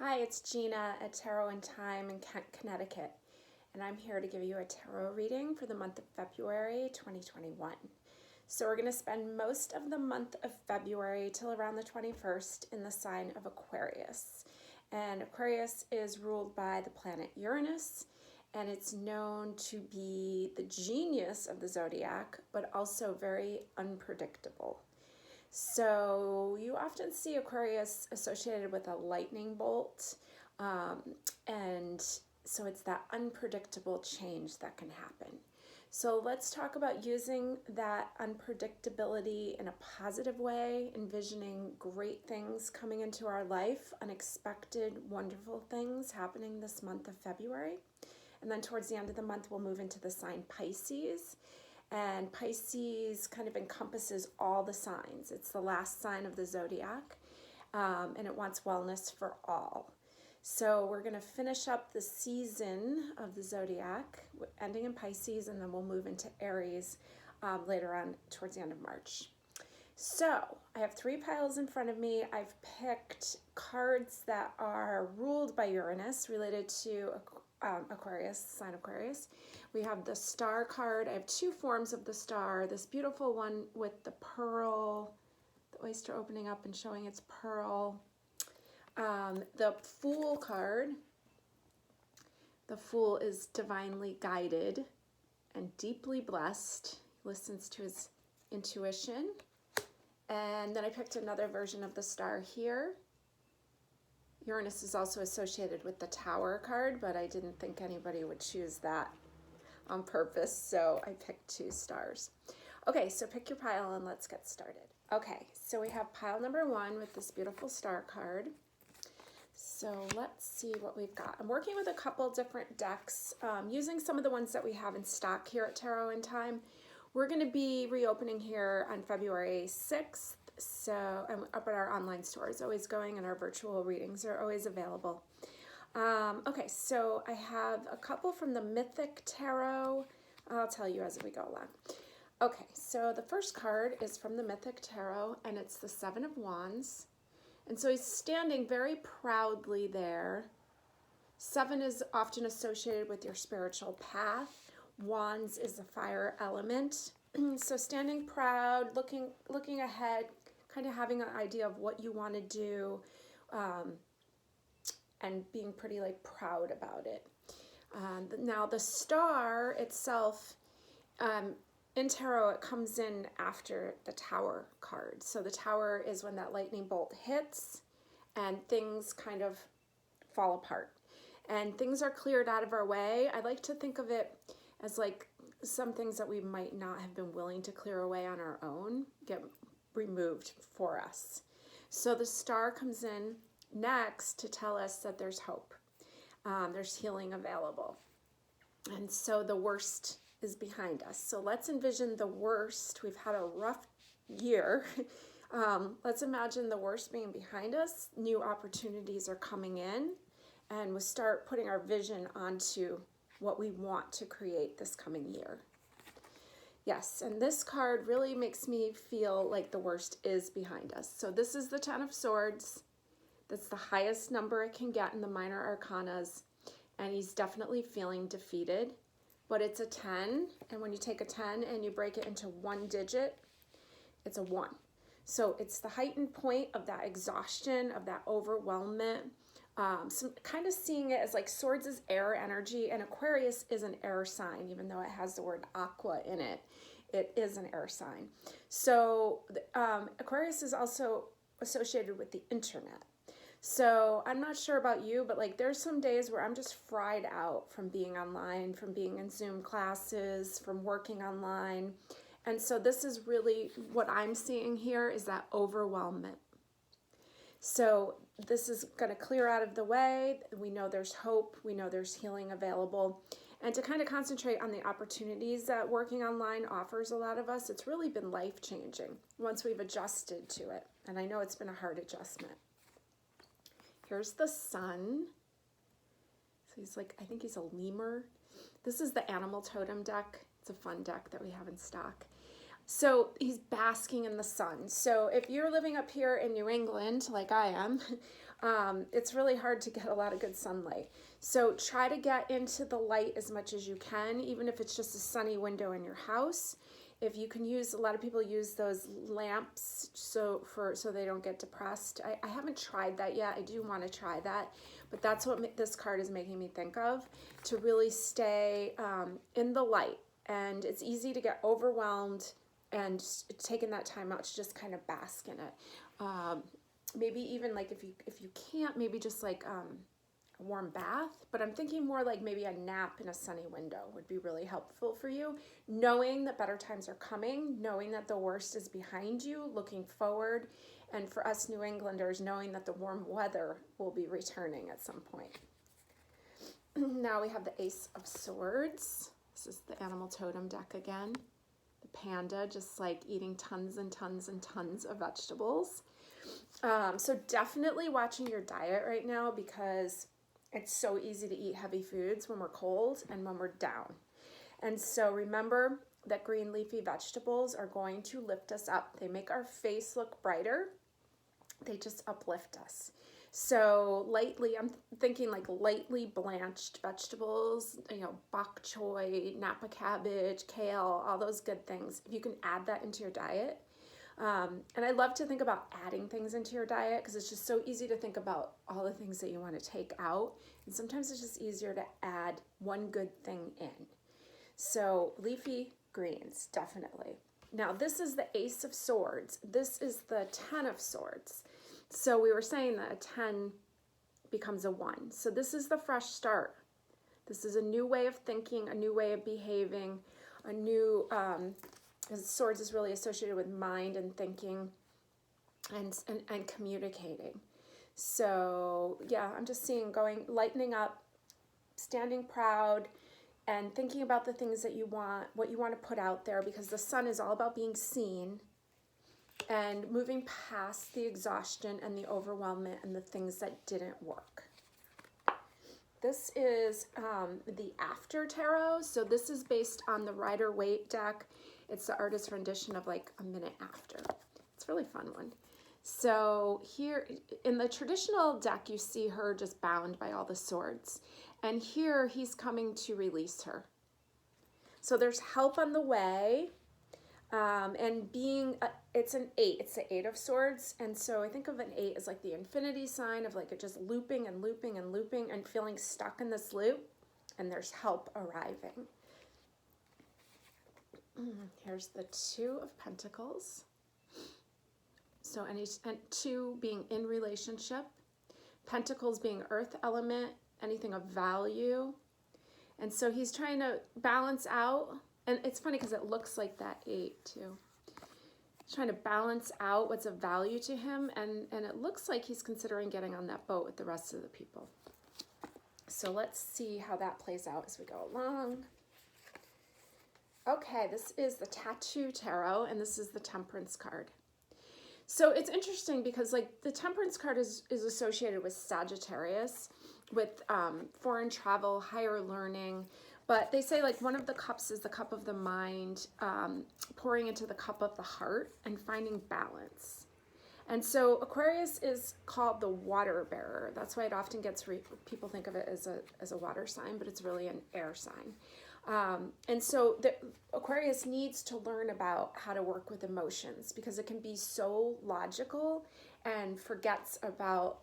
Hi, it's Gina at Tarot and Thyme in Connecticut, and I'm here to give you a tarot reading for the month of February 2021. So we're going to spend most of the month of February till around the 21st in the sign of Aquarius. And Aquarius is ruled by the planet Uranus, and it's known to be the genius of the zodiac, but also very unpredictable. So you often see Aquarius associated with a lightning bolt, and so it's that unpredictable change that can happen. So let's talk about using that unpredictability in a positive way, envisioning great things coming into our life, unexpected, wonderful things happening this month of February. And then towards the end of the month, we'll move into the sign Pisces. And Pisces kind of encompasses all the signs. It's the last sign of the zodiac, and it wants wellness for all. So we're going to finish up the season of the zodiac, ending in Pisces, and then we'll move into Aries later on towards the end of March. So I have 3 piles in front of me. I've picked cards that are ruled by Uranus, related to Aquarius, sign Aquarius. We have the star card. I have 2 forms of the star. This beautiful one with the pearl, the oyster opening up and showing its pearl. The Fool card. The Fool is divinely guided and deeply blessed. He listens to his intuition. And then I picked another version of the star here. Uranus is also associated with the Tower card, but I didn't think anybody would choose that on purpose, so I picked 2 stars. Okay, so pick your pile and let's get started. Okay, so we have pile number 1 with this beautiful star card. So let's see what we've got. I'm working with a couple different decks, using some of the ones that we have in stock here at Tarot and Thyme. We're going to be reopening here on February 6th. So I'm up at our online store. It's always going, and our virtual readings are always available. Okay, so I have a couple from the Mythic Tarot. I'll tell you as we go along. Okay, so the first card is from the Mythic Tarot, and it's the 7 of Wands. And so he's standing very proudly there. 7 is often associated with your spiritual path. Wands is the fire element. So standing proud, looking ahead, kind of having an idea of what you want to do, and being pretty proud about it. Now the star itself, in tarot, it comes in after the Tower card. So the Tower is when that lightning bolt hits and things kind of fall apart and things are cleared out of our way. I like to think of it as some things that we might not have been willing to clear away on our own get removed for us. So the star comes in next to tell us that there's hope. There's healing available. And so the worst is behind us. So let's envision the worst. We've had a rough year. Let's imagine the worst being behind us. New opportunities are coming in, and we'll start putting our vision onto what we want to create this coming year. Yes, and this card really makes me feel like the worst is behind us. So this is the 10 of Swords. That's the highest number it can get in the minor arcanas, and he's definitely feeling defeated. But it's a 10, and when you take a 10 and you break it into 1 digit, it's a 1. So it's the heightened point of that exhaustion, of that overwhelmment. Kind of seeing it as Swords is air energy, and Aquarius is an air sign, even though it has the word aqua in it. It is an air sign. So Aquarius is also associated with the internet. So I'm not sure about you, but there's some days where I'm just fried out from being online, from being in Zoom classes, from working online. And so this is really what I'm seeing here, is that overwhelmment. So this is going to clear out of the way. We know there's hope. We know there's healing available. And to kind of concentrate on the opportunities that working online offers a lot of us, it's really been life-changing once we've adjusted to it. And I know it's been a hard adjustment. Here's the Sun. So he's I think he's a lemur. This is the Animal Totem deck. It's a fun deck that we have in stock. So he's basking in the sun. So if you're living up here in New England, like I am, it's really hard to get a lot of good sunlight. So try to get into the light as much as you can, even if it's just a sunny window in your house. If you can use, a lot of people use those lamps so they don't get depressed. I haven't tried that yet. I do want to try that, but that's what this card is making me think of, to really stay in the light. And it's easy to get overwhelmed, and taking that time out to just kind of bask in it. Maybe even like if you can't, maybe just like a warm bath, but I'm thinking more like maybe a nap in a sunny window would be really helpful for you, knowing that better times are coming, knowing that the worst is behind you, looking forward, and for us New Englanders, knowing that the warm weather will be returning at some point. Now we have the Ace of Swords. This is the animal totem deck again. The panda just like eating tons and tons and tons of vegetables. So definitely watching your diet right now, because it's so easy to eat heavy foods when we're cold and when we're down. And so remember that green leafy vegetables are going to lift us up. They make our face look brighter. They just uplift us. So lightly, I'm thinking like lightly blanched vegetables, bok choy, Napa cabbage, kale, all those good things. If you can add that into your diet. And I love to think about adding things into your diet, because it's just so easy to think about all the things that you want to take out. And sometimes it's just easier to add one good thing in. So leafy greens, definitely. Now this is the Ace of Swords. This is the 10 of Swords. So we were saying that a 10 becomes a 1. So this is the fresh start. This is a new way of thinking, a new way of behaving, a new... Swords is really associated with mind and thinking and communicating. So yeah, I'm just seeing lightening up, standing proud, and thinking about the things that you want, what you want to put out there, because the sun is all about being seen, and moving past the exhaustion and the overwhelmment and the things that didn't work. This is the After Tarot. So this is based on the Rider-Waite deck. It's the artist rendition of like a minute after. It's a really fun one. So here in the traditional deck, you see her just bound by all the swords. And here he's coming to release her. So there's help on the way. And it's an 8, it's the 8 of Swords. And so I think of an 8 as like the infinity sign of like it just looping and looping and looping and feeling stuck in this loop. And there's help arriving. Here's the 2 of Pentacles. So and 2 being in relationship. Pentacles being earth element, anything of value. And so he's trying to balance out. And it's funny because it looks like that 8 too. He's trying to balance out what's of value to him, and it looks like he's considering getting on that boat with the rest of the people. So let's see how that plays out as we go along. Okay, this is the Tattoo Tarot, and this is the Temperance card. So it's interesting because like the Temperance card is associated with Sagittarius, with foreign travel, higher learning. But they say like one of the cups is the cup of the mind, pouring into the cup of the heart and finding balance. And so Aquarius is called the water bearer. That's why it often gets, people think of it as a water sign, but it's really an air sign. And so the Aquarius needs to learn about how to work with emotions, because it can be so logical and forgets about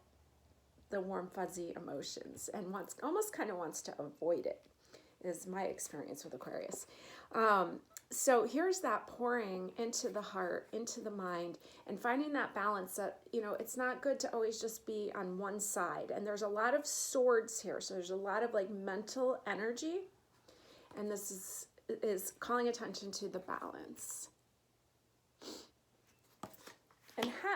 the warm fuzzy emotions and almost kind of wants to avoid it, is my experience with Aquarius. So here's that pouring into the heart, into the mind, and finding that balance that, it's not good to always just be on one side. And there's a lot of swords here. So there's a lot of like mental energy. And this is calling attention to the balance.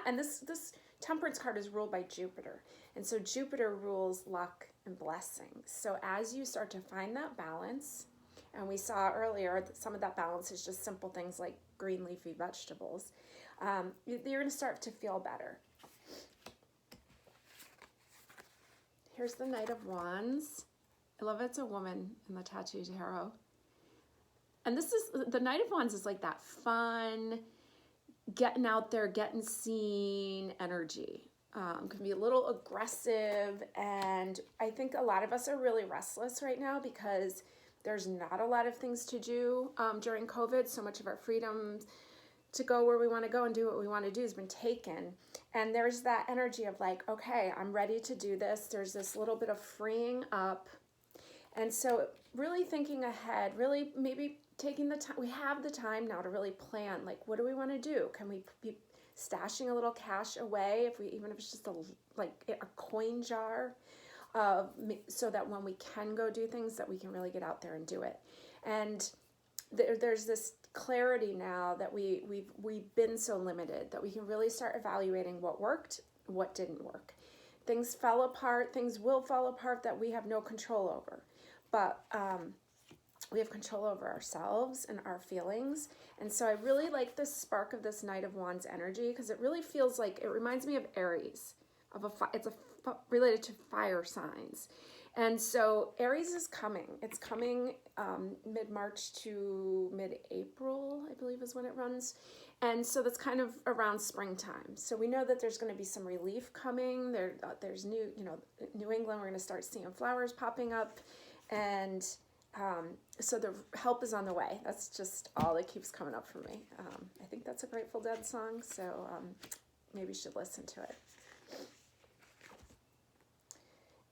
And this Temperance card is ruled by Jupiter. And so Jupiter rules luck and blessings. So as you start to find that balance, and we saw earlier that some of that balance is just simple things like green leafy vegetables, you're going to start to feel better. Here's the Knight of Wands. I love it's a woman in the Tattoo Tarot. And this is, the Knight of Wands is like that fun, getting out there, getting seen energy. can be a little aggressive. And I think a lot of us are really restless right now because there's not a lot of things to do during COVID. So much of our freedom to go where we want to go and do what we want to do has been taken. And there's that energy of like, okay, I'm ready to do this. There's this little bit of freeing up. And so really thinking ahead, really maybe taking the time, we have the time now to really plan, like, what do we want to do? Can we be stashing a little cash away, even if it's just a coin jar, so that when we can go do things, that we can really get out there and do it. And there's this clarity now that we've been so limited that we can really start evaluating what worked, what didn't work. Things fell apart, things will fall apart that we have no control over. But we have control over ourselves and our feelings. And so I really like the spark of this Knight of Wands energy because it really feels like, it reminds me of Aries, it's related to fire signs. And so Aries is coming. It's coming mid-March to mid-April, I believe is when it runs. And so that's kind of around springtime. So we know that there's going to be some relief coming. There's New England, we're going to start seeing flowers popping up. And so the help is on the way. That's just all that keeps coming up for me. I think that's a Grateful Dead song, so maybe you should listen to it.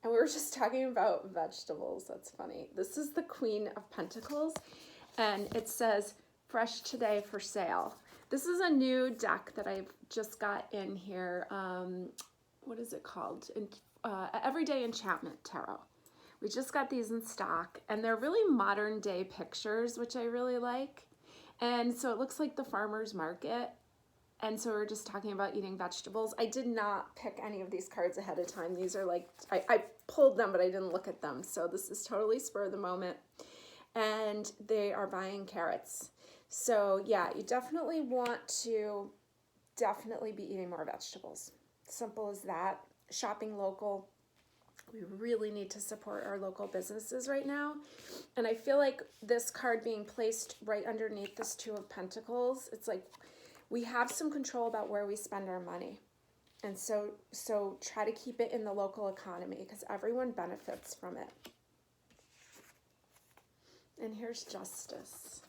And we were just talking about vegetables. That's funny. This is the Queen of Pentacles, and it says, fresh today for sale. This is a new deck that I've just got in here. What is it called? Everyday Enchantment Tarot. We just got these in stock, and they're really modern day pictures, which I really like. And so it looks like the farmer's market. And so we're just talking about eating vegetables. I did not pick any of these cards ahead of time. These are like, I pulled them, but I didn't look at them. So this is totally spur of the moment. And they are buying carrots. So yeah, you definitely want to be eating more vegetables. Simple as that. Shopping local. We really need to support our local businesses right now. And I feel like this card being placed right underneath this Two of Pentacles, it's like we have some control about where we spend our money. And so try to keep it in the local economy because everyone benefits from it. And here's Justice.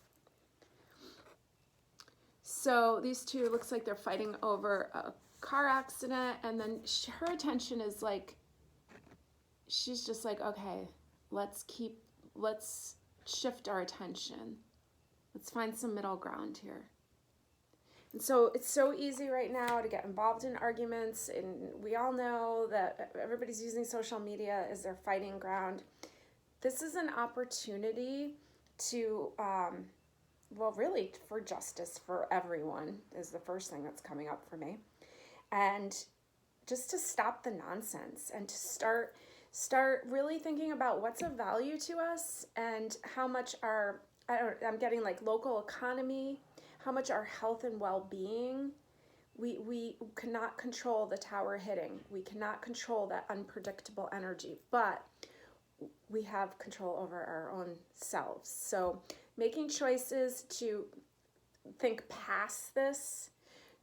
So these two, looks like they're fighting over a car accident, and then her attention is like, she's just like, okay, let's shift our attention. Let's find some middle ground here. And so it's so easy right now to get involved in arguments, and we all know that everybody's using social media as their fighting ground. This is an opportunity to, really for justice for everyone is the first thing that's coming up for me. And just to stop the nonsense and to start really thinking about what's of value to us and how much I'm getting like local economy, how much our health and well-being. We cannot control the tower hitting. We cannot control that unpredictable energy, but we have control over our own selves. So making choices to think past this,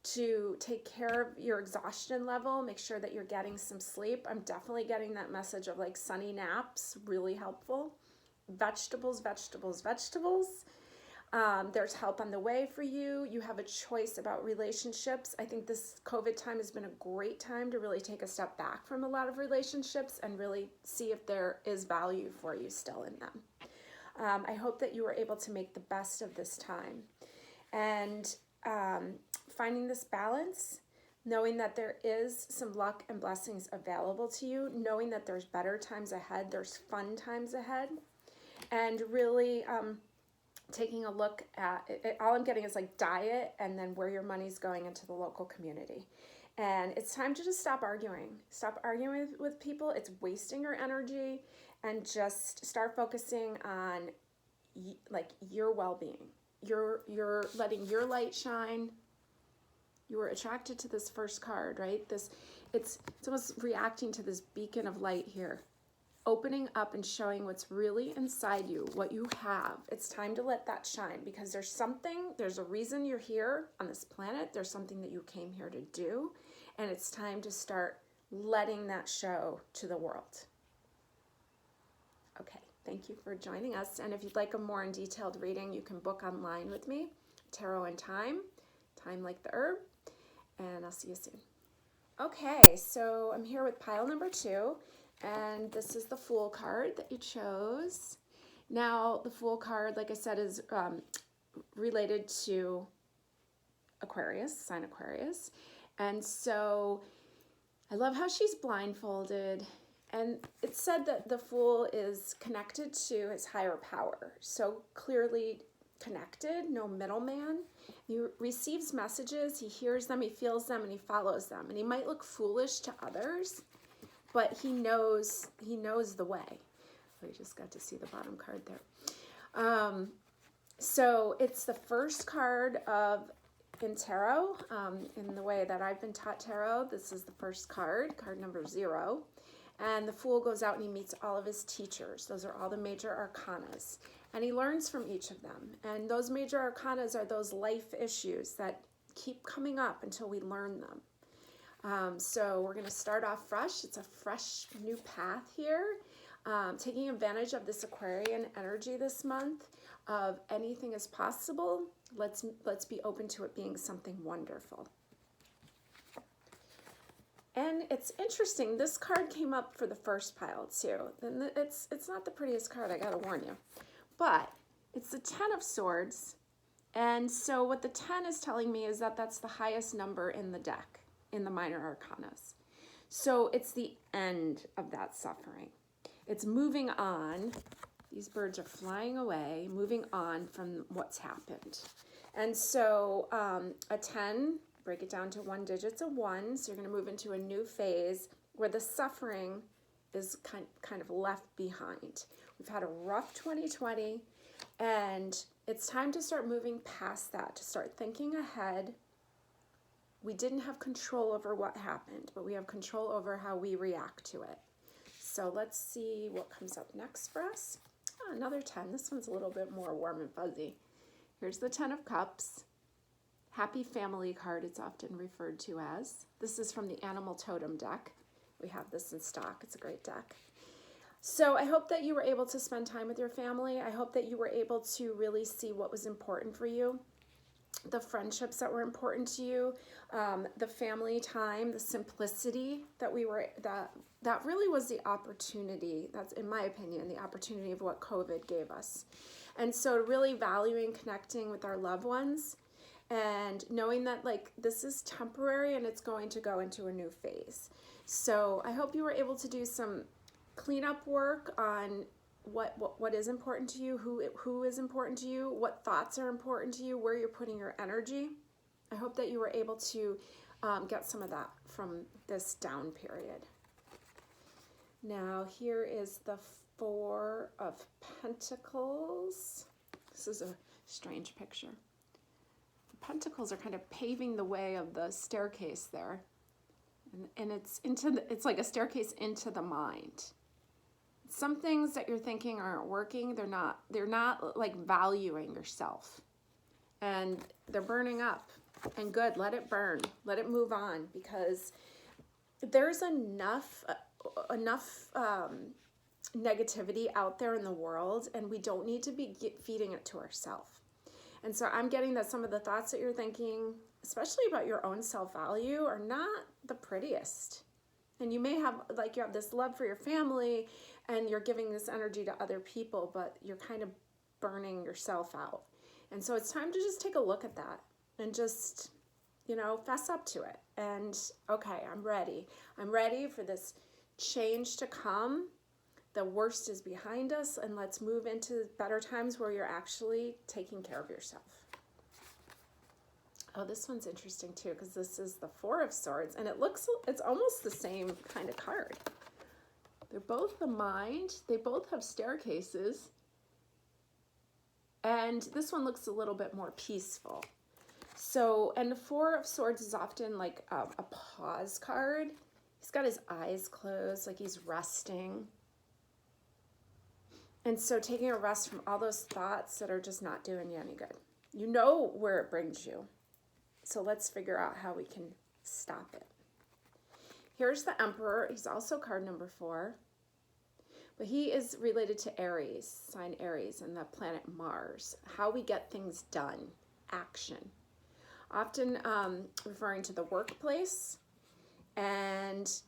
to take care of your exhaustion level, make sure that you're getting some sleep. I'm definitely getting that message of like sunny naps, really helpful. Vegetables, vegetables, vegetables. There's help on the way for you. You have a choice about relationships. I think this COVID time has been a great time to really take a step back from a lot of relationships and really see if there is value for you still in them. I hope that you were able to make the best of this time. And finding this balance, knowing that there is some luck and blessings available to you, knowing that there's better times ahead, there's fun times ahead, and really taking a look at it. All I'm getting is like diet and then where your money's going into the local community. And it's time to just stop arguing. Stop arguing with people. It's wasting your energy, and just start focusing on like your well-being. You're letting your light shine. You were attracted to this first card, right? It's almost reacting to this beacon of light here. Opening up and showing what's really inside you, what you have. It's time to let that shine, because there's a reason you're here on this planet. There's something that you came here to do, and it's time to start letting that show to the world. Okay, thank you for joining us. And if you'd like a more detailed reading, you can book online with me, Tarot and Thyme, Thyme like the herb, and I'll see you soon. Okay, so I'm here with pile number 2, and this is the Fool card that you chose. Now, the Fool card, like I said, is related to Aquarius, sign Aquarius. And so I love how she's blindfolded. And it's said that the Fool is connected to his higher power. So clearly connected, no middleman. He receives messages, he hears them, he feels them, and he follows them. And he might look foolish to others, but he knows the way. Oh, you just got to see the bottom card there. So it's the first card in tarot. In the way that I've been taught tarot, this is the first card number 0. And the Fool goes out and he meets all of his teachers. Those are all the major arcanas. And he learns from each of them. And those major arcanas are those life issues that keep coming up until we learn them. So we're going to start off fresh. It's a fresh new path here. Taking advantage of this Aquarian energy this month of anything is possible. Let's be open to it being something wonderful. And it's interesting, this card came up for the first pile too. And it's not the prettiest card, I gotta warn you. But it's the 10 of Swords. And so what the 10 is telling me is that that's the highest number in the deck, in the minor arcanas. So it's the end of that suffering. It's moving on. These birds are flying away, moving on from what's happened. And so a 10, break it down to 1 digit's a 1. So you're going to move into a new phase where the suffering is kind of left behind. We've had a rough 2020, and it's time to start moving past that, to start thinking ahead. We didn't have control over what happened, but we have control over how we react to it. So let's see what comes up next for us. Oh, another 10. This one's a little bit more warm and fuzzy. Here's the 10 of Cups. Happy family card, it's often referred to as. This is from the Animal Totem deck. We have this in stock. It's a great deck. So I hope that you were able to spend time with your family. I hope that you were able to really see what was important for you, the friendships that were important to you, the family time, the simplicity that that really was the opportunity. That's, in my opinion, the opportunity of what COVID gave us. And so really valuing connecting with our loved ones and knowing that this is temporary and it's going to go into a new phase. So I hope you were able to do some cleanup work on what is important to you, who is important to you, what thoughts are important to you, where you're putting your energy. I hope that you were able to get some of that from this down period. Now here is the 4 of Pentacles. This is a strange picture. The Pentacles are kind of paving the way of the staircase there. And it's like a staircase into the mind. Some things that you're thinking aren't working. They're not like valuing yourself. And they're burning up. And good, let it burn. Let it move on, because there's enough negativity out there in the world, and we don't need to be feeding it to ourselves. And so I'm getting that some of the thoughts that you're thinking, especially about your own self-value, are not the prettiest. And you may have, you have this love for your family and you're giving this energy to other people, but you're kind of burning yourself out. And so it's time to just take a look at that and just, fess up to it. And okay, I'm ready. I'm ready for this change to come. The worst is behind us, and let's move into better times where you're actually taking care of yourself. Oh, this one's interesting too, because this is the 4 of Swords, and it's almost the same kind of card. They're both the mind. They both have staircases. And this one looks a little bit more peaceful. So, and the 4 of Swords is often like a pause card. He's got his eyes closed, like he's resting. And so taking a rest from all those thoughts that are just not doing you any good. You know where it brings you. So let's figure out how we can stop it. here's the Emperor. He's also card number 4. But he is related to Aries, sign Aries, and the planet Mars. How we get things done, action. Often referring to the workplace, and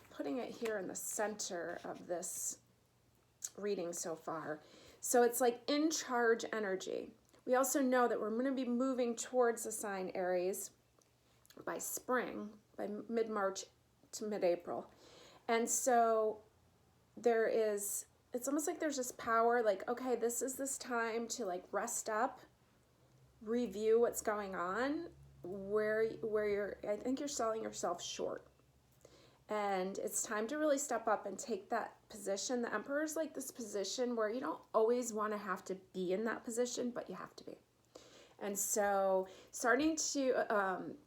putting it here in the center of this reading so far. So it's like in charge energy. We also know that we're going to be moving towards the sign Aries by spring, by mid-March to mid-April. And so it's almost like there's this power, like, okay, this is this time to like rest up, review what's going on, where I think you're selling yourself short. And it's time to really step up and take that position. The Emperor is like this position where you don't always want to have to be in that position, but you have to be. And so starting to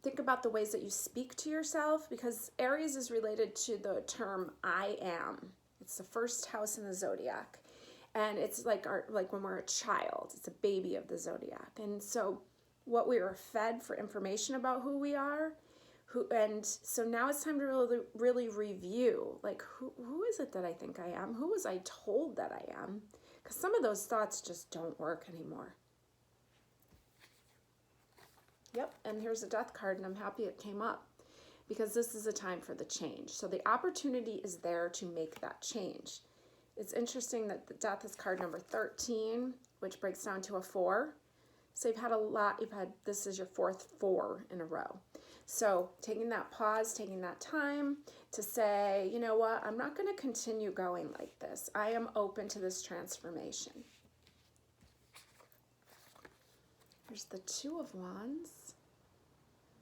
think about the ways that you speak to yourself, because Aries is related to the term I am. It's the first house in the zodiac. And it's like when we're a child, it's a baby of the zodiac. And so what we were fed for information about who we are, and so now it's time to really review, like, who is it that I think I am? Who was I told that I am? Because some of those thoughts just don't work anymore. Yep, and here's a Death card, and I'm happy it came up, because this is a time for the change. So the opportunity is there to make that change. It's interesting that the Death is card number 13, which breaks down to a 4. So this is your 4th 4 in a row. So taking that pause, taking that time to say, you know what, I'm not going to continue going like this. I am open to this transformation. Here's the 2 of Wands.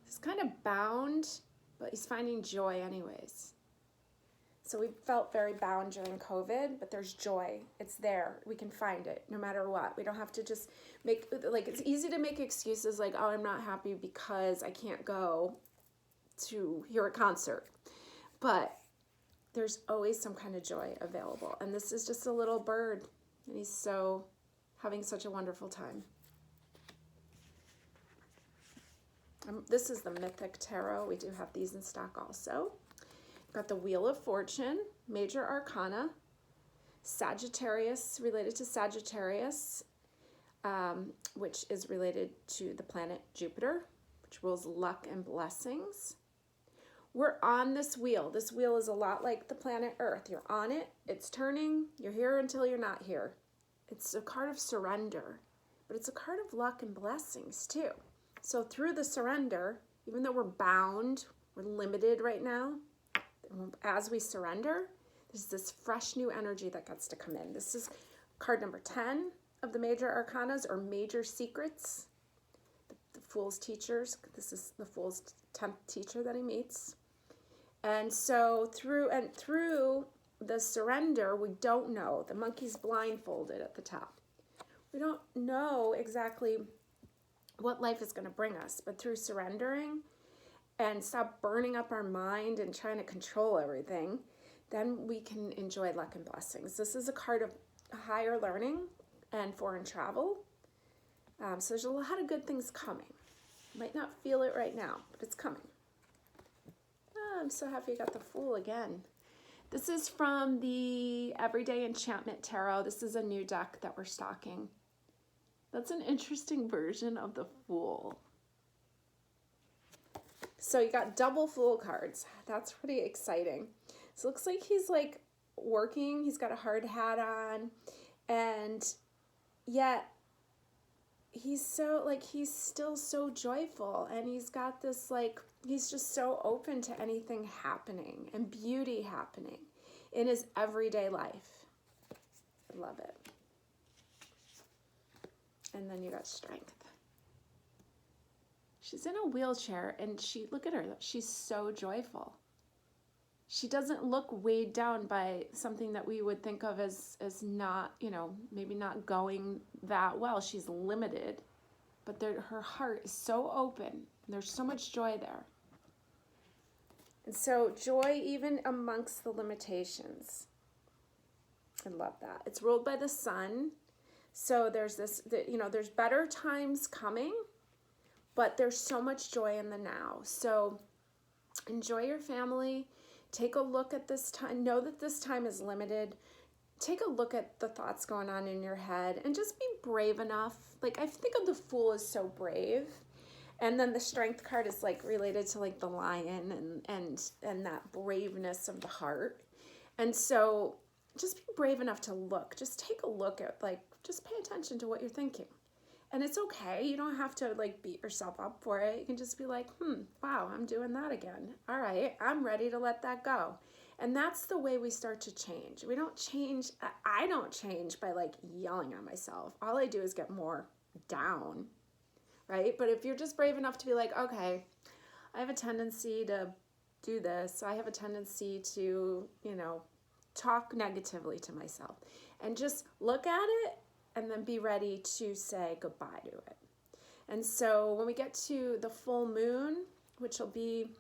He's kind of bound, but he's finding joy anyways. So we felt very bound during COVID, but there's joy. It's there. We can find it no matter what. We don't have to just it's easy to make excuses like, oh, I'm not happy because I can't go to hear a concert. But there's always some kind of joy available. And this is just a little bird, and he's having such a wonderful time. This is the Mythic Tarot. We do have these in stock also. Got the Wheel of Fortune, Major Arcana, Sagittarius, related to Sagittarius, which is related to the planet Jupiter, which rules luck and blessings. We're on this wheel. This wheel is a lot like the planet Earth. You're on it, it's turning, you're here until you're not here. It's a card of surrender, but it's a card of luck and blessings too. So through the surrender, even though we're bound, we're limited right now, as we surrender, there's this fresh new energy that gets to come in. This is card number 10 of the Major Arcanas, or Major Secrets. The Fool's Teachers. This is the Fool's 10th teacher that he meets. And so through the surrender, we don't know. The monkey's blindfolded at the top. We don't know exactly what life is going to bring us, but through surrendering and stop burning up our mind and trying to control everything, then we can enjoy luck and blessings. This is a card of higher learning and foreign travel. So there's a lot of good things coming. You might not feel it right now, but it's coming. I'm so happy you got the Fool again. This is from the Everyday Enchantment Tarot. This is a new deck that we're stocking. That's an interesting version of the Fool. So you got double Fool cards. That's pretty exciting. So it looks like he's like working. He's got a hard hat on, and yet he's still so joyful, and he's got this he's just so open to anything happening and beauty happening in his everyday life. I love it. And then you got Strength. She's in a wheelchair, and look at her, she's so joyful. She doesn't look weighed down by something that we would think of as not, maybe not going that well. She's limited, but her heart is so open, and there's so much joy there. And so joy even amongst the limitations. I love that. It's ruled by the sun. So there's there's better times coming, but there's so much joy in the now. So enjoy your family, Take a look at this time. Know that this time is limited. Take a look at the thoughts going on in your head and just be brave enough. Like, I think of the Fool as so brave. And then the Strength card is like related to like the lion and that braveness of the heart. And so just be brave enough to look. Just take a look at, like, just pay attention to what you're thinking. And it's okay. You don't have to like beat yourself up for it. You can just be like, wow, I'm doing that again. All right, I'm ready to let that go. And that's the way we start to change. We don't change. I don't change by like yelling at myself. All I do is get more down, right? But if you're just brave enough to be like, okay, I have a tendency to do this. I have a tendency to, talk negatively to myself, and just look at it and then be ready to say goodbye to it. And so when we get to the full moon, which will be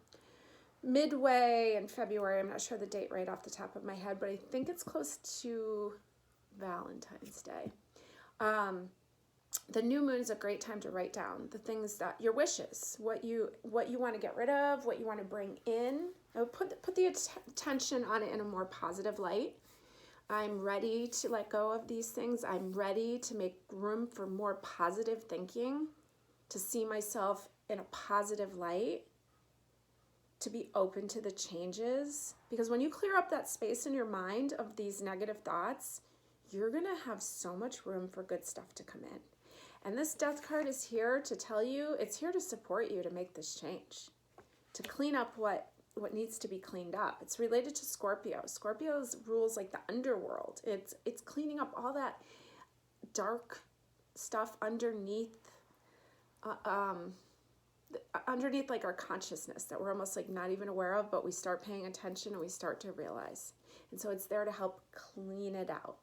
midway in February, I'm not sure the date right off the top of my head, but I think it's close to Valentine's Day. The new moon is a great time to write down the things that your wishes, what you want to get rid of, what you want to bring in. Put the attention on it in a more positive light. I'm ready to let go of these things. I'm ready to make room for more positive thinking, to see myself in a positive light, to be open to the changes. Because when you clear up that space in your mind of these negative thoughts, you're going to have so much room for good stuff to come in. And this Death card is here to tell you, it's here to support you to make this change, to clean up what needs to be cleaned up. It's related to Scorpio. Scorpio's rules like the underworld. It's cleaning up all that dark stuff underneath like our consciousness that we're almost like not even aware of, but we start paying attention and we start to realize. And so it's there to help clean it out.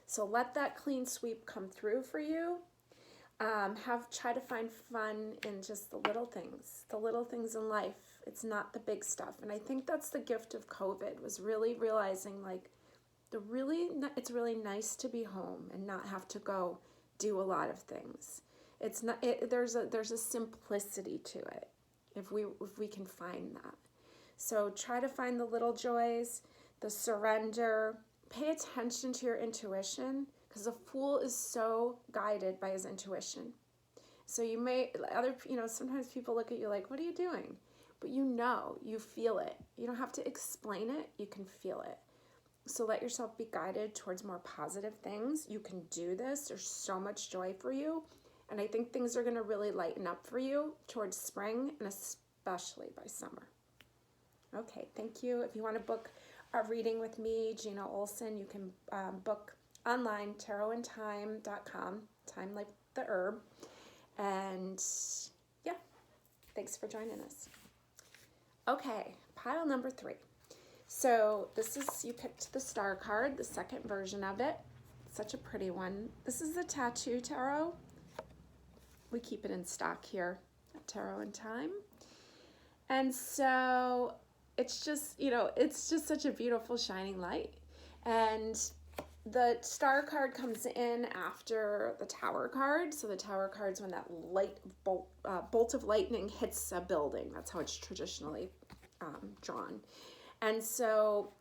So let that clean sweep come through for you. Try to find fun in just the little things in life. It's not the big stuff. And I think that's the gift of COVID, was really realizing like it's really nice to be home and not have to go do a lot of things. It's not, there's a simplicity to it if we can find that. So try to find the little joys, the surrender, pay attention to your intuition, because the Fool is so guided by his intuition. So sometimes people look at you like, what are you doing? But you feel it. You don't have to explain it, you can feel it. So let yourself be guided towards more positive things. You can do this. There's so much joy for you. And I think things are going to really lighten up for you towards spring and especially by summer. Okay, thank you. If you want to book a reading with me, Gina Olson, you can book online, tarotandthyme.com, Thyme like the herb. And yeah, thanks for joining us. Okay, pile number 3. So you picked the Star card, the second version of it. Such a pretty one. This is the Tattoo Tarot. We keep it in stock here at Tarot and Thyme. And so it's just such a beautiful shining light. And the Star card comes in after the Tower card. So the Tower card's when that bolt of lightning hits a building. That's how it's traditionally drawn. And so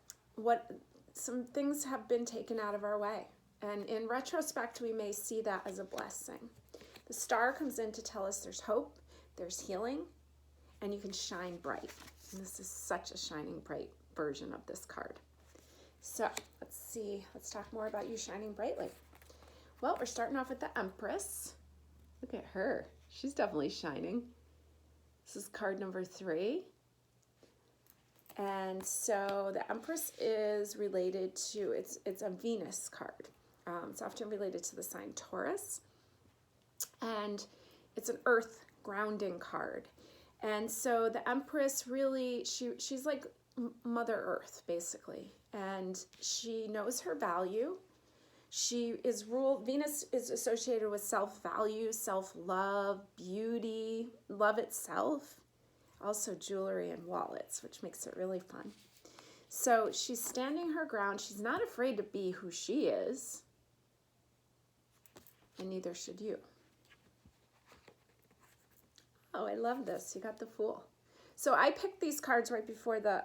some things have been taken out of our way. And in retrospect, we may see that as a blessing. The Star comes in to tell us there's hope, there's healing, and you can shine bright. And this is such a shining bright version of this card. So let's see, let's talk more about you shining brightly. Well, we're starting off with the Empress. Look at her. She's definitely shining. This is card number 3. And so the Empress is related to, it's a Venus card. It's often related to the sign Taurus. And it's an earth grounding card. And so the Empress really, she's like Mother Earth, basically. And she knows her value. Venus is associated with self-value, self-love, beauty, love itself. Also jewelry and wallets, which makes it really fun. So she's standing her ground. She's not afraid to be who she is. And neither should you. Oh, I love this. You got the Fool. So I picked these cards right before the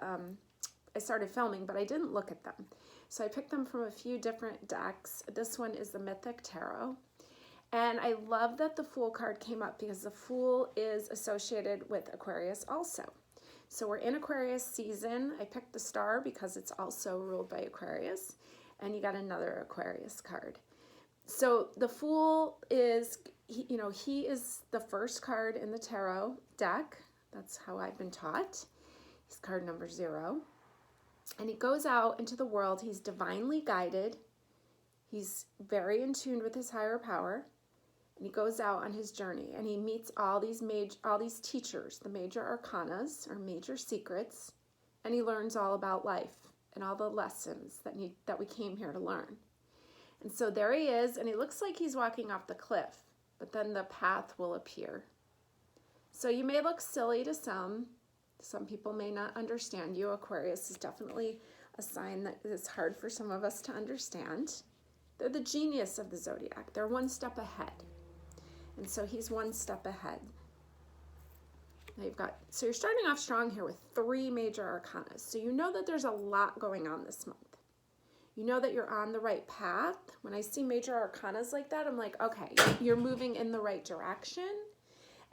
I started filming, but I didn't look at them. So I picked them from a few different decks. This one is the Mythic Tarot. And I love that the Fool card came up because the Fool is associated with Aquarius also. So we're in Aquarius season. I picked the Star because it's also ruled by Aquarius. And you got another Aquarius card. So the Fool is, he is the first card in the tarot deck. That's how I've been taught. He's card number 0. And he goes out into the world. He's divinely guided. He's very in tune with his higher power. And he goes out on his journey, and he meets all these teachers, the major arcanas or major secrets, and he learns all about life and all the lessons that we came here to learn. And so there he is, and he looks like he's walking off the cliff, but then the path will appear. So you may look silly to some. Some people may not understand you. Aquarius is definitely a sign that is hard for some of us to understand. They're the genius of the zodiac. They're one step ahead. And so he's one step ahead. So you're starting off strong here with 3 major arcana. So you know that there's a lot going on this month. You know that you're on the right path. When I see major arcanas like that, I'm like, okay, you're moving in the right direction.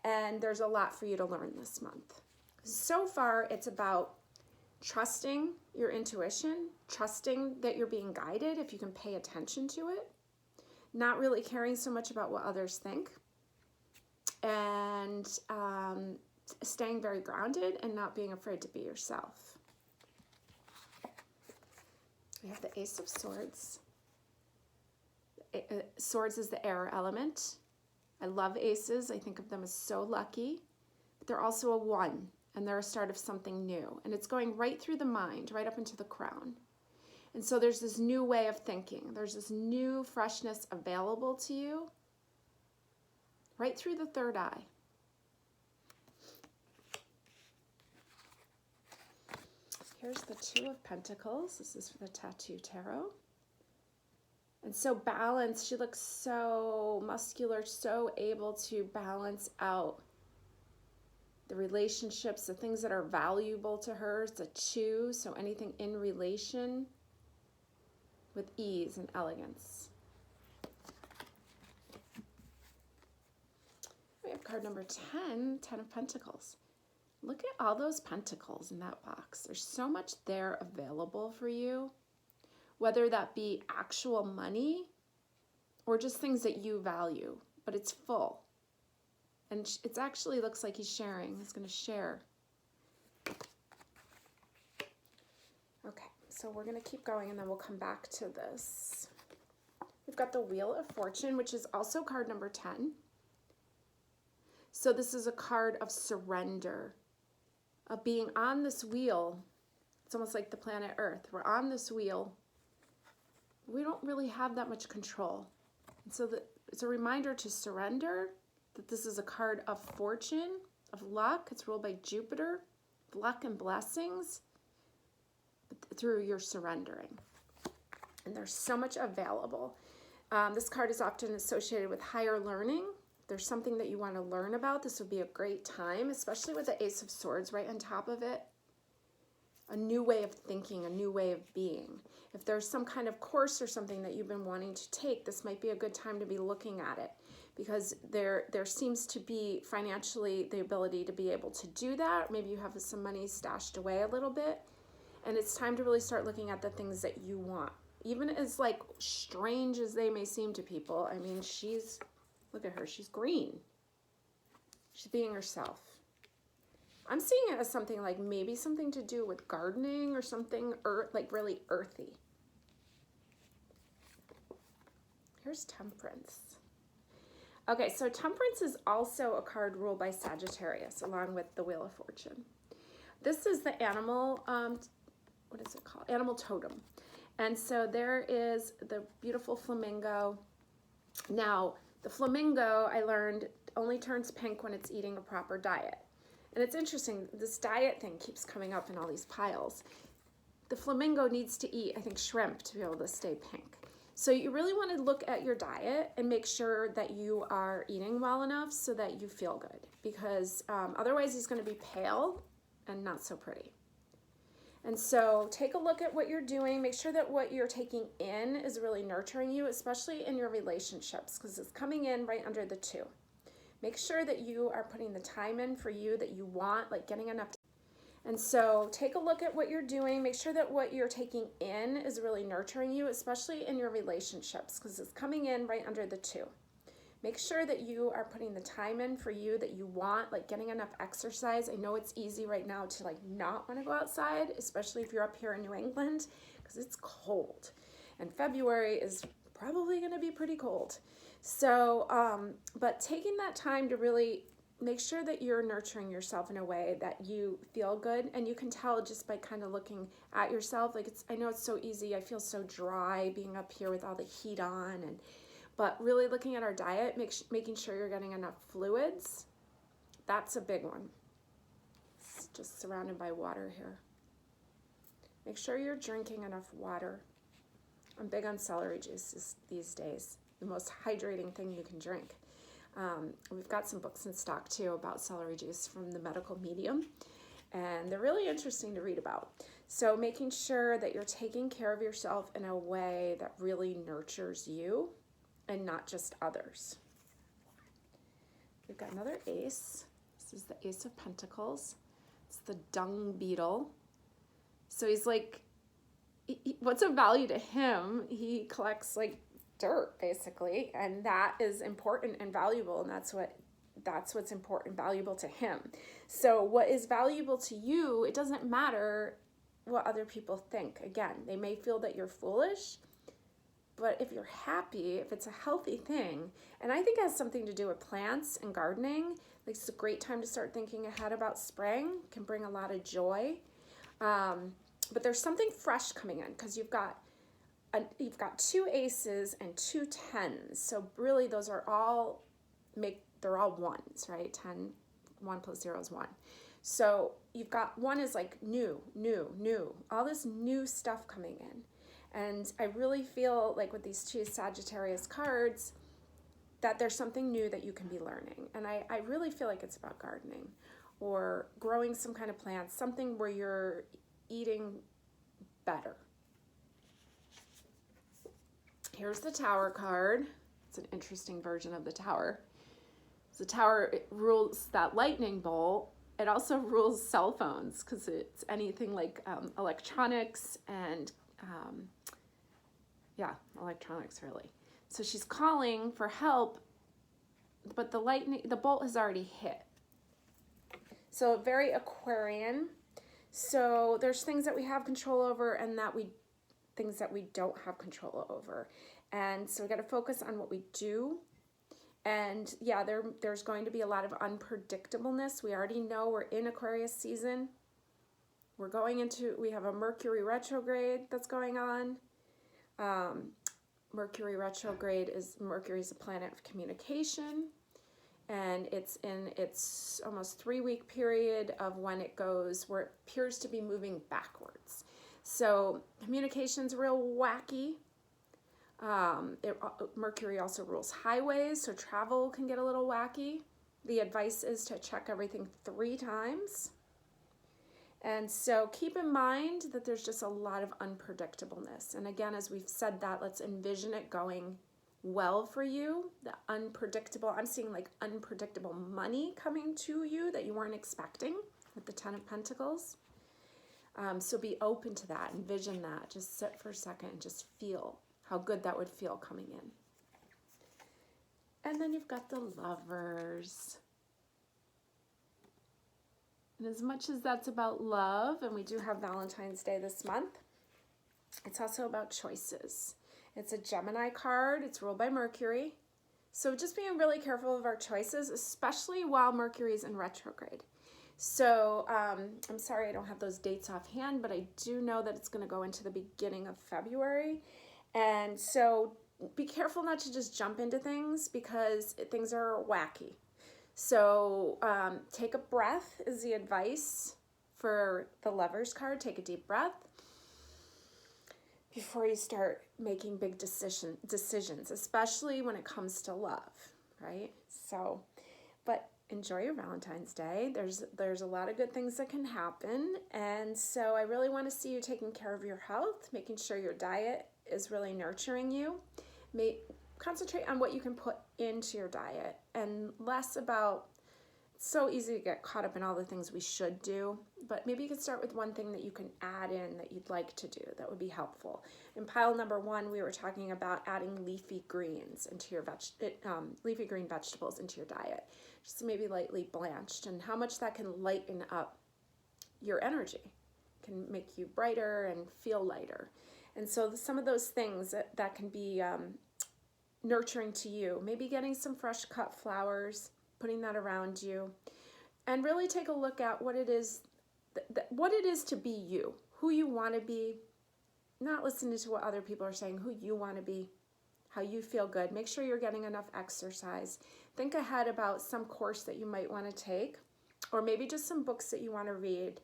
And there's a lot for you to learn this month. So far, it's about trusting your intuition, trusting that you're being guided if you can pay attention to it, not really caring so much about what others think, and staying very grounded and not being afraid to be yourself. We have the Ace of Swords. Swords is the air element. I love aces. I think of them as so lucky. But they're also a 1, and they're a start of something new. And it's going right through the mind, right up into the crown. And so there's this new way of thinking. There's this new freshness available to you right through the third eye. Here's the 2 of Pentacles. This is for the Tattoo Tarot. And so balanced. She looks so muscular, so able to balance out the relationships, the things that are valuable to her. It's a 2, so anything in relation with ease and elegance. We have card number 10, 10 of Pentacles. Look at all those pentacles in that box. There's so much there available for you, whether that be actual money or just things that you value, but it's full. And it actually looks like he's sharing. He's going to share. Okay, so we're going to keep going, and then we'll come back to this. We've got the Wheel of Fortune, which is also card number 10. So this is a card of surrender, of being on this wheel. It's almost like the planet Earth. We're on this wheel. We don't really have that much control. And so it's a reminder to surrender, that this is a card of fortune, of luck. It's ruled by Jupiter, luck and blessings through your surrendering. And there's so much available. This card is often associated with higher learning. If there's something that you want to learn about, this would be a great time, especially with the Ace of Swords right on top of it. A new way of thinking, a new way of being. If there's some kind of course or something that you've been wanting to take, this might be a good time to be looking at it, because there seems to be financially the ability to be able to do that. Maybe you have some money stashed away a little bit, and it's time to really start looking at the things that you want. Even as like strange as they may seem to people, I mean, look at her, she's green. She's being herself. I'm seeing it as something like maybe something to do with gardening or something like really earthy. Here's Temperance. Okay, so Temperance is also a card ruled by Sagittarius, along with the Wheel of Fortune. This is the animal, what is it called? Animal totem. And so there is the beautiful flamingo. Now, the flamingo, I learned, only turns pink when it's eating a proper diet. And it's interesting, this diet thing keeps coming up in all these piles. The flamingo needs to eat, I think, shrimp to be able to stay pink. So you really want to look at your diet and make sure that you are eating well enough so that you feel good, because otherwise he's going to be pale and not so pretty. And so take a look at what you're doing. Make sure that what you're taking in is really nurturing you, especially in your relationships, because it's coming in right under the 2. Make sure that you are putting the time in for you that you want, like getting enough. And so take a look at what you're doing. Make sure that what you're taking in is really nurturing you, especially in your relationships, because it's coming in right under the 2. Make sure that you are putting the time in for you that you want, like getting enough exercise. I know it's easy right now to like not want to go outside, especially if you're up here in New England, because it's cold. And February is probably going to be pretty cold. So, but taking that time to really make sure that you're nurturing yourself in a way that you feel good. And you can tell just by kind of looking at yourself. Like I know it's so easy. I feel so dry being up here with all the heat on, but really looking at our diet, making sure you're getting enough fluids, that's a big one. It's just surrounded by water here. Make sure you're drinking enough water. I'm big on celery juice these days, the most hydrating thing you can drink. We've got some books in stock too about celery juice from the medical medium, and they're really interesting to read about. So making sure that you're taking care of yourself in a way that really nurtures you and not just others. We've got another ace. This is the Ace of Pentacles. It's the dung beetle. So he's like, what's of value to him? He collects like dirt basically, and that is important and valuable, and that's what's important and valuable to him. So what is valuable to you, it doesn't matter what other people think. Again, they may feel that you're foolish, but if you're happy, if it's a healthy thing, and I think it has something to do with plants and gardening, like it's a great time to start thinking ahead about spring, can bring a lot of joy. But there's something fresh coming in because you've got 2 aces and 2 tens. So really those are all they're all ones, right? 10, 1 plus 0 is 1. So you've got 1 is like new, all this new stuff coming in. And I really feel like with these 2 Sagittarius cards that there's something new that you can be learning. And I really feel like it's about gardening or growing some kind of plants, something where you're eating better. Here's the Tower card. It's an interesting version of the Tower. The Tower, it rules that lightning bolt. It also rules cell phones because it's anything like electronics and electronics really. So she's calling for help, but the bolt has already hit. So very Aquarian. So there's things that we have control over and things that we don't have control over. And so we got to focus on what we do. And yeah, there's going to be a lot of unpredictableness. We already know we're in Aquarius season. We have a Mercury retrograde that's going on. Mercury retrograde Mercury's a planet of communication. And it's in its almost 3-week period of when it goes where it appears to be moving backwards. So communication's real wacky. Mercury also rules highways, so travel can get a little wacky. The advice is to check everything 3 times. And so keep in mind that there's just a lot of unpredictableness. And again, as we've said that, let's envision it going well for you. I'm seeing like unpredictable money coming to you that you weren't expecting with the 10 of Pentacles. So be open to that, envision that, just sit for a second and just feel how good that would feel coming in. And then you've got the Lovers. And as much as that's about love, and we do have Valentine's Day this month, it's also about choices. It's a Gemini card. It's ruled by Mercury. So just being really careful of our choices, especially while Mercury is in retrograde. So I'm sorry I don't have those dates offhand, but I do know that it's going to go into the beginning of February. And so be careful not to just jump into things because things are wacky. So take a breath is the advice for the Lovers card. Take a deep breath before you start making big decisions, especially when it comes to love, right? So, but enjoy your Valentine's Day. There's a lot of good things that can happen, and so I really want to see you taking care of your health, making sure your diet is really nurturing you. Concentrate on what you can put into your diet and less about, it's so easy to get caught up in all the things we should do, but maybe you could start with one thing that you can add in that you'd like to do that would be helpful. In pile number 1, we were talking about adding leafy greens into your leafy green vegetables into your diet, just maybe lightly blanched, and how much that can lighten up your energy, can make you brighter and feel lighter. And so some of those things that can be nurturing to you, maybe getting some fresh cut flowers, putting that around you, and really take a look at what it is to be you, who you want to be, not listening to what other people are saying, who you want to be, how you feel good. Make sure you're getting enough exercise. Think ahead about some course that you might want to take, or maybe just some books that you want to read.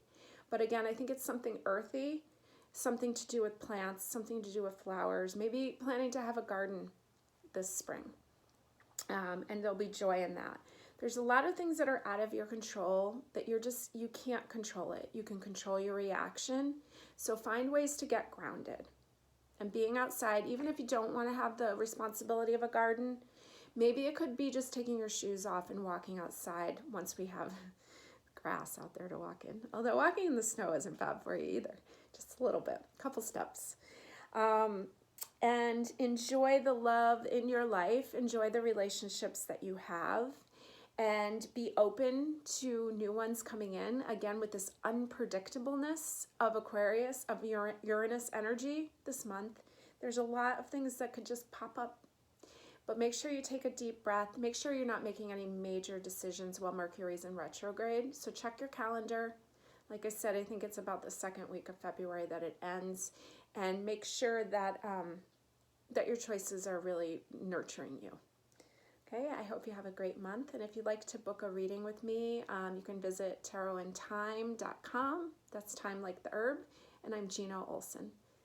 But again, I think it's something earthy, something to do with plants, something to do with flowers, maybe planning to have a garden this spring. And there'll be joy in that. There's a lot of things that are out of your control that you can't control it. You can control your reaction. So find ways to get grounded. And being outside, even if you don't want to have the responsibility of a garden, maybe it could be just taking your shoes off and walking outside once we have grass out there to walk in. Although walking in the snow isn't bad for you either. Just a little bit, a couple steps. And enjoy the love in your life, enjoy the relationships that you have, and be open to new ones coming in. Again, with this unpredictableness of Aquarius, of Uranus energy this month, there's a lot of things that could just pop up. But make sure you take a deep breath. Make sure you're not making any major decisions while Mercury's in retrograde. So check your calendar. Like I said, I think it's about the second week of February that it ends. And make sure that that your choices are really nurturing you. Okay, I hope you have a great month. And if you'd like to book a reading with me, you can visit tarotandthyme.com. That's Thyme like the herb. And I'm Gina Olson.